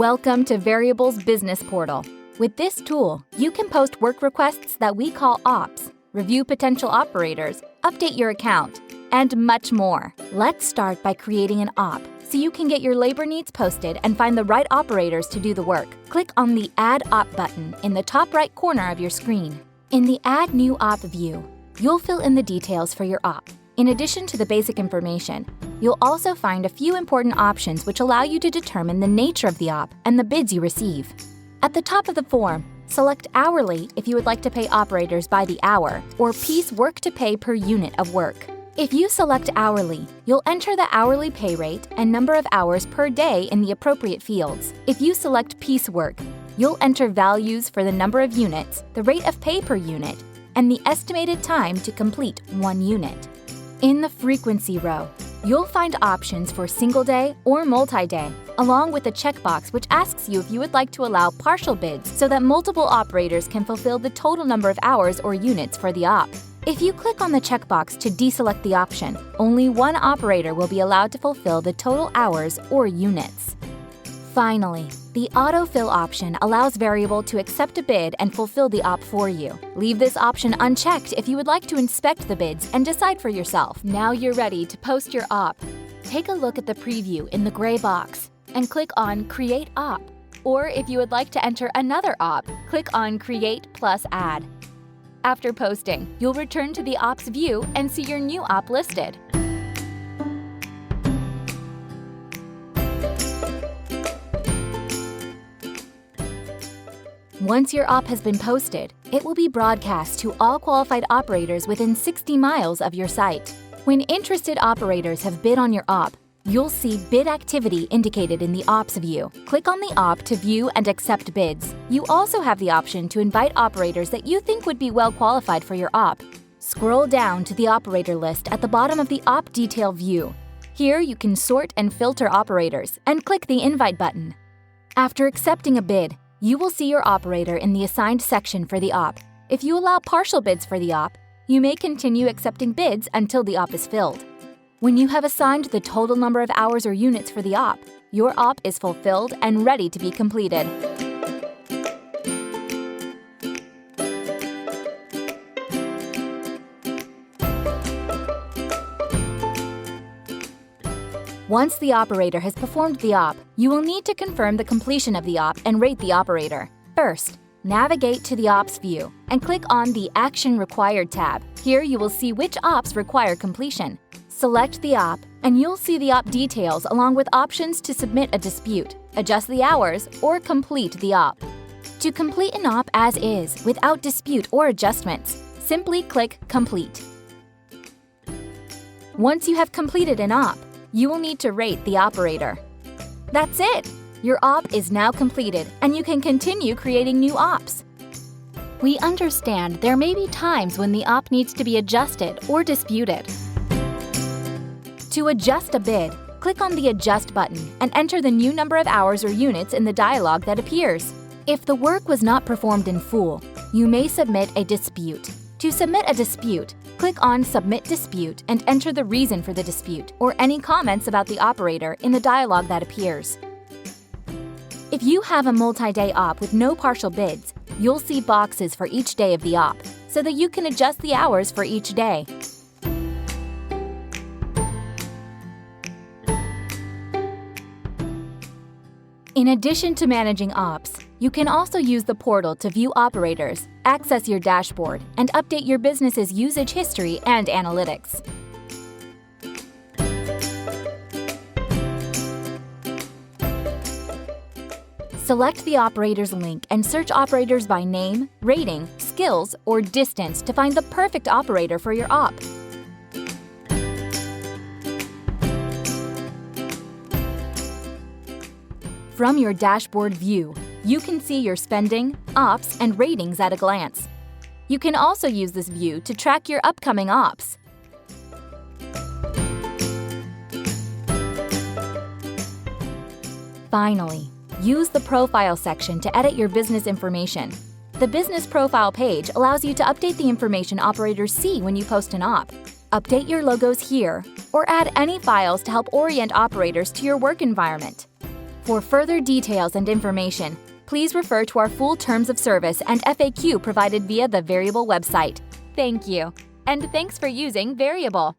Welcome to Veryable's Business Portal. With this tool, you can post work requests that we call ops, review potential operators, update your account, and much more. Let's start by creating an op so you can get your labor needs posted and find the right operators to do the work. Click on the Add Op button in the top right corner of your screen. In the Add New Op view, you'll fill in the details for your op. In addition to the basic information, you'll also find a few important options which allow you to determine the nature of the op and the bids you receive. At the top of the form, select Hourly if you would like to pay operators by the hour, or Piece Work to pay per unit of work. If you select Hourly, you'll enter the hourly pay rate and number of hours per day in the appropriate fields. If you select Piece Work, you'll enter values for the number of units, the rate of pay per unit, and the estimated time to complete one unit. In the Frequency row, you'll find options for single day or multi-day, along with a checkbox which asks you if you would like to allow partial bids so that multiple operators can fulfill the total number of hours or units for the op. If you click on the checkbox to deselect the option, only one operator will be allowed to fulfill the total hours or units. Finally, the autofill option allows Veryable to accept a bid and fulfill the op for you. Leave this option unchecked if you would like to inspect the bids and decide for yourself. Now you're ready to post your op. Take a look at the preview in the gray box and click on Create Op. Or if you would like to enter another op, click on Create plus Add. After posting, you'll return to the ops view and see your new op listed. Once your op has been posted, it will be broadcast to all qualified operators within 60 miles of your site. When interested operators have bid on your op, you'll see bid activity indicated in the ops view. Click on the op to view and accept bids. You also have the option to invite operators that you think would be well qualified for your op. Scroll down to the operator list at the bottom of the op detail view. Here you can sort and filter operators and click the invite button. After accepting a bid, you will see your operator in the assigned section for the op. If you allow partial bids for the op, you may continue accepting bids until the op is filled. When you have assigned the total number of hours or units for the op, your op is fulfilled and ready to be completed. Once the operator has performed the op, you will need to confirm the completion of the op and rate the operator. First, navigate to the Ops view and click on the Action Required tab. Here you will see which ops require completion. Select the op, and you'll see the op details along with options to submit a dispute, adjust the hours, or complete the op. To complete an op as is, without dispute or adjustments, simply click Complete. Once you have completed an op, you will need to rate the operator. That's it! Your op is now completed, and you can continue creating new ops. We understand there may be times when the op needs to be adjusted or disputed. To adjust a bid, click on the Adjust button and enter the new number of hours or units in the dialog that appears. If the work was not performed in full, you may submit a dispute. To submit a dispute, click on Submit Dispute and enter the reason for the dispute or any comments about the operator in the dialog that appears. If you have a multi-day op with no partial bids, you'll see boxes for each day of the op so that you can adjust the hours for each day. In addition to managing ops, you can also use the portal to view operators, access your dashboard, and update your business's usage history and analytics. Select the operator's link and search operators by name, rating, skills, or distance to find the perfect operator for your op. From your dashboard view, you can see your spending, ops, and ratings at a glance. You can also use this view to track your upcoming ops. Finally, use the Profile section to edit your business information. The Business Profile page allows you to update the information operators see when you post an op. Update your logos here, or add any files to help orient operators to your work environment. For further details and information, please refer to our full terms of service and FAQ provided via the Veryable website. Thank you, and thanks for using Veryable.